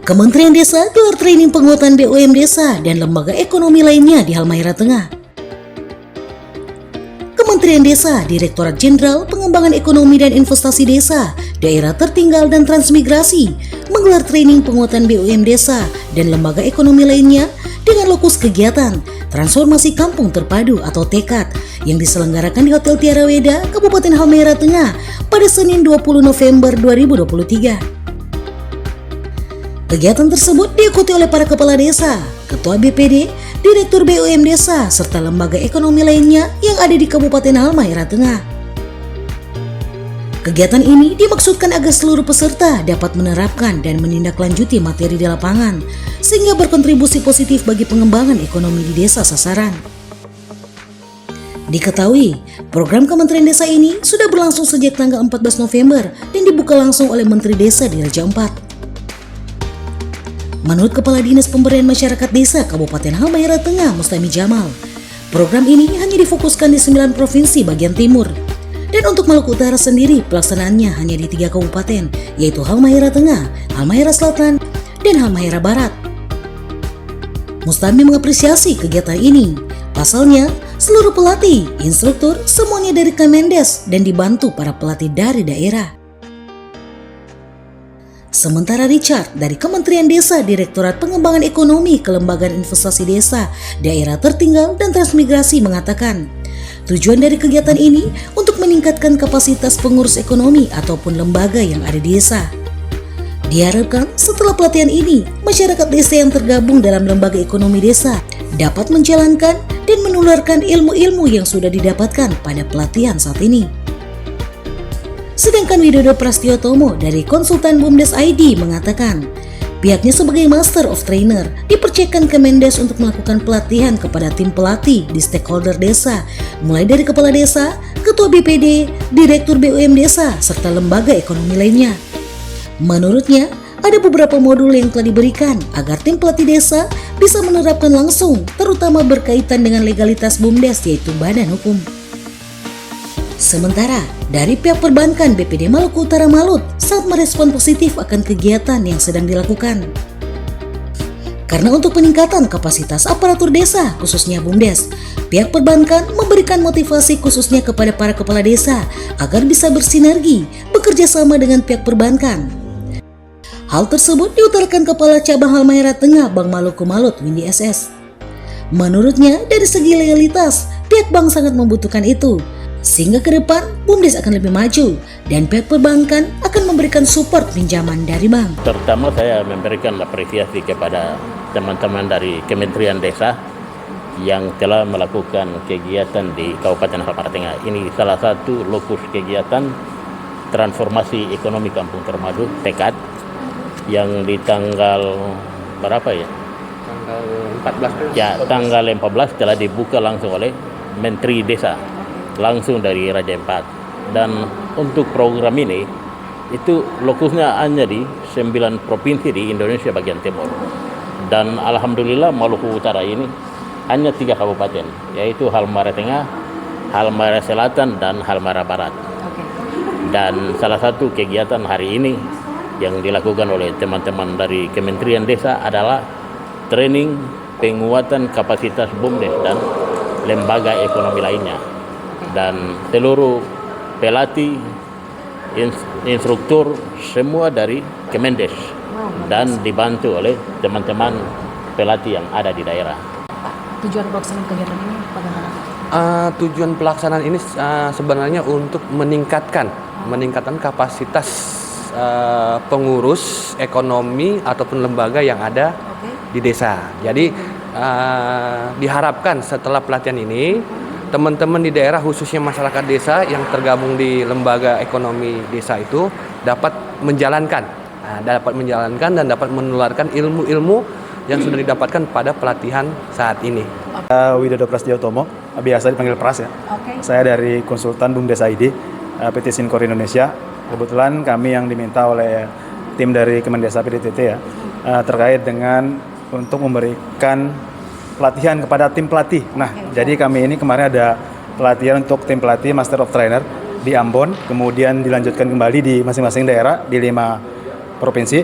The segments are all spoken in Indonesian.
Kementerian Desa gelar training penguatan BUM Desa dan lembaga ekonomi lainnya di Halmahera Tengah. Kementerian Desa, Direktorat Jenderal Pengembangan Ekonomi dan Investasi Desa, Daerah Tertinggal dan Transmigrasi menggelar training penguatan BUM Desa dan lembaga ekonomi lainnya dengan lokus kegiatan Transformasi Kampung Terpadu atau TEKAD yang diselenggarakan di Hotel Tiara Weda, Kabupaten Halmahera Tengah pada Senin 20 November 2023. Kegiatan tersebut diikuti oleh para kepala desa, ketua BPD, direktur BUM Desa, serta lembaga ekonomi lainnya yang ada di Kabupaten Halmahera Tengah. Kegiatan ini dimaksudkan agar seluruh peserta dapat menerapkan dan menindaklanjuti materi di lapangan, sehingga berkontribusi positif bagi pengembangan ekonomi di desa sasaran. Diketahui, program Kementerian Desa ini sudah berlangsung sejak tanggal 14 November dan dibuka langsung oleh Menteri Desa di Raja Ampat. Menurut Kepala Dinas Pemberdayaan Masyarakat Desa Kabupaten Halmahera Tengah, Mustami Jamal, program ini hanya difokuskan di 9 provinsi bagian timur. Dan untuk Maluku Utara sendiri, pelaksanaannya hanya di 3 kabupaten, yaitu Halmahera Tengah, Halmahera Selatan, dan Halmahera Barat. Mustami mengapresiasi kegiatan ini. Pasalnya, seluruh pelatih, instruktur, semuanya dari Kemendes dan dibantu para pelatih dari daerah. Sementara Richard dari Kementerian Desa, Direktorat Pengembangan Ekonomi, Kelembagaan Investasi Desa, Daerah Tertinggal dan Transmigrasi mengatakan, tujuan dari kegiatan ini untuk meningkatkan kapasitas pengurus ekonomi ataupun lembaga yang ada di desa. Diharapkan setelah pelatihan ini, masyarakat desa yang tergabung dalam lembaga ekonomi desa dapat menjalankan dan menularkan ilmu-ilmu yang sudah didapatkan pada pelatihan saat ini. Sedangkan Widodo Prastiotomo dari konsultan BUMDes ID mengatakan, pihaknya sebagai Master of Trainer dipercayakan Kemendes untuk melakukan pelatihan kepada tim pelatih di stakeholder desa, mulai dari kepala desa, ketua BPD, direktur BUM Desa, serta lembaga ekonomi lainnya. Menurutnya, ada beberapa modul yang telah diberikan agar tim pelatih desa bisa menerapkan langsung, terutama berkaitan dengan legalitas BUMDes yaitu Badan Hukum. Sementara dari pihak perbankan BPD Maluku Utara Malut sangat merespon positif akan kegiatan yang sedang dilakukan. Karena untuk peningkatan kapasitas aparatur desa khususnya BUMDes, pihak perbankan memberikan motivasi khususnya kepada para kepala desa agar bisa bersinergi bekerja sama dengan pihak perbankan. Hal tersebut diutarakan Kepala Cabang Halmahera Tengah Bank Maluku Malut Windy SS. Menurutnya dari segi legalitas pihak bank sangat membutuhkan itu, sehingga ke depan BUMDes akan lebih maju dan pihak perbankan akan memberikan support pinjaman dari bank. Terutama saya memberikan apresiasi kepada teman-teman dari Kementerian Desa yang telah melakukan kegiatan di Kabupaten Halmahera Tengah. Ini salah satu lokus kegiatan transformasi ekonomi Kampung Terpadu TEKAD yang di tanggal berapa ya? Tanggal 14. Ya, tanggal 14 telah dibuka langsung oleh Menteri Desa langsung dari Raja Ampat. Dan untuk program ini itu lokusnya hanya di 9 provinsi di Indonesia bagian timur. Dan alhamdulillah Maluku Utara ini hanya 3 kabupaten, yaitu Halmahera Tengah, Halmahera Selatan dan Halmahera Barat. Dan salah satu kegiatan hari ini yang dilakukan oleh teman-teman dari Kementerian Desa adalah training penguatan kapasitas BUMDes dan lembaga ekonomi lainnya. Dan seluruh pelatih, instruktur semua dari Kemendes dan dibantu oleh teman-teman pelatih yang ada di daerah. Tujuan pelaksanaan kegiatan ini bagaimana? Tujuan pelaksanaan ini sebenarnya untuk meningkatkan kapasitas pengurus ekonomi ataupun lembaga yang ada di desa. Jadi diharapkan setelah pelatihan ini teman-teman di daerah khususnya masyarakat desa yang tergabung di lembaga ekonomi desa itu dapat menjalankan dan dapat menularkan ilmu-ilmu yang sudah didapatkan pada pelatihan saat ini. Widodo Prastiotomo, biasa dipanggil Pras ya. Saya dari konsultan BUMDes ID, PT Sinkor Indonesia. Kebetulan kami yang diminta oleh tim dari Kemendesa PDTT ya, terkait dengan untuk memberikan pelatihan kepada tim pelatih. Jadi kami ini kemarin ada pelatihan untuk tim pelatih Master of Trainer di Ambon, kemudian dilanjutkan kembali di masing-masing daerah di 5 provinsi.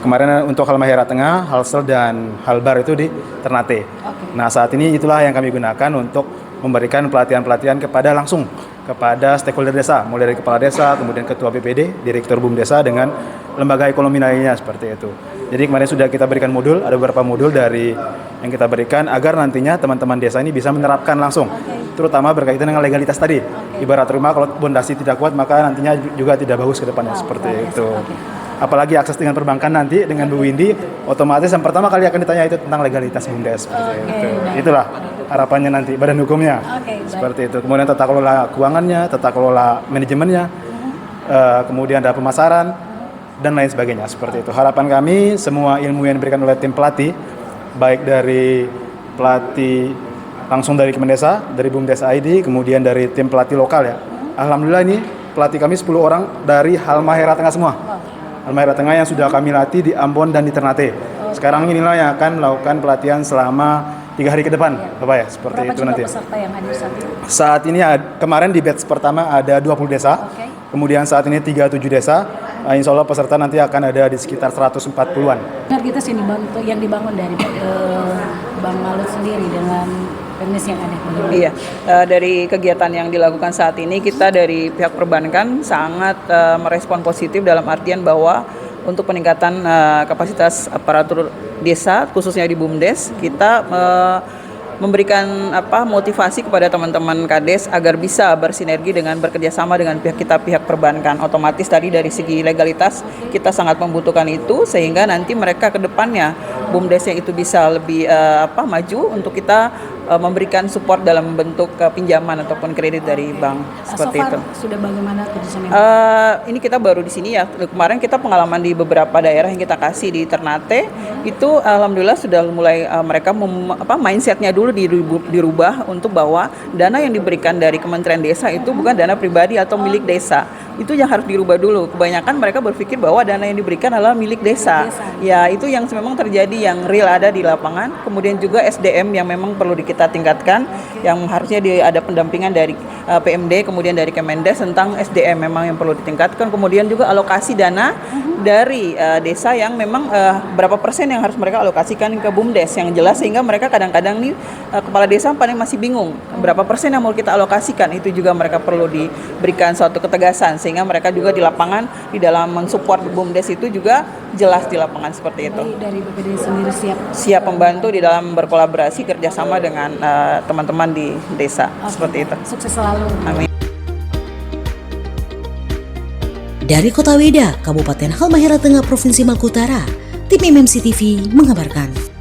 Kemarin untuk Halmahera Tengah, Halsel dan Halbar itu di Ternate. Nah saat ini itulah yang kami gunakan untuk memberikan pelatihan-pelatihan langsung kepada stakeholder desa, mulai dari kepala desa, kemudian ketua BPD, direktur BUM desa dengan lembaga ekonomi lainnya seperti itu. Jadi kemarin sudah kita berikan modul, ada beberapa modul dari yang kita berikan agar nantinya teman-teman desa ini bisa menerapkan langsung, terutama berkaitan dengan legalitas tadi. Ibarat rumah kalau pondasi tidak kuat maka nantinya juga tidak bagus ke depannya seperti itu. Apalagi akses dengan perbankan nanti dengan Bu Windy, otomatis yang pertama kali akan ditanya itu tentang legalitas BUMDes seperti itu. Itulah harapannya nanti badan hukumnya seperti itu. Kemudian tata kelola keuangannya, tata kelola manajemennya, kemudian ada pemasaran dan lain sebagainya seperti itu. Harapan kami semua ilmu yang diberikan oleh tim pelatih, baik dari pelatih langsung dari Kemendesa, dari BUMDes ID, kemudian dari tim pelatih lokal ya. Alhamdulillah ini pelatih kami 10 orang dari Halmahera Tengah semua. Halmahera Tengah yang sudah kami latih di Ambon dan di Ternate. Sekarang inilah yang akan melakukan pelatihan selama 3 hari ke depan, Bapak ya, seperti Berapa itu jumlah nanti. peserta yang hadir saat ini? Saat ini kemarin di batch pertama ada 20 desa, kemudian saat ini 37 desa. Insya Allah peserta nanti akan ada di sekitar 140-an. Targetas yang dibangun dari Bang Malut sendiri dengan teknis yang ada. Iya, dari kegiatan yang dilakukan saat ini kita dari pihak perbankan sangat merespon positif dalam artian bahwa untuk peningkatan kapasitas aparatur desa khususnya di BUMDes kita memberikan motivasi kepada teman-teman Kades agar bisa bersinergi dengan bekerjasama dengan pihak perbankan. Otomatis tadi dari segi legalitas kita sangat membutuhkan itu sehingga nanti mereka ke depannya BUMDesnya itu bisa lebih maju untuk kita memberikan support dalam bentuk pinjaman ataupun kredit dari bank seperti so far, itu. Sudah bagaimana kerjasama? Ini kita baru di sini ya. Kemarin kita pengalaman di beberapa daerah yang kita kasih di Ternate itu alhamdulillah sudah mulai mereka mindsetnya dulu dirubah untuk bahwa dana yang diberikan dari Kementerian Desa itu bukan dana pribadi atau milik desa. Itu yang harus dirubah dulu. Kebanyakan mereka berpikir bahwa dana yang diberikan adalah milik desa. Ya itu yang memang terjadi yang real ada di lapangan. Kemudian juga SDM yang memang perlu kita tingkatkan, yang harusnya ada pendampingan dari PMD, kemudian dari Kemendes tentang SDM memang yang perlu ditingkatkan. Kemudian juga alokasi dana dari desa yang memang berapa persen yang harus mereka alokasikan ke BUMDes yang jelas sehingga mereka kadang-kadang nih kepala desa paling masih bingung berapa persen yang mau kita alokasikan. Itu juga mereka perlu diberikan suatu ketegasan sehingga mereka juga di lapangan di dalam mensupport BUMDes itu juga jelas di lapangan seperti itu. Dari BPD sendiri siap membantu di dalam berkolaborasi kerjasama dengan teman-teman di desa seperti itu. Sukses selalu. Amin. Dari Kota Weda, Kabupaten Halmahera Tengah, Provinsi Maluku Utara, tim MMC TV mengabarkan.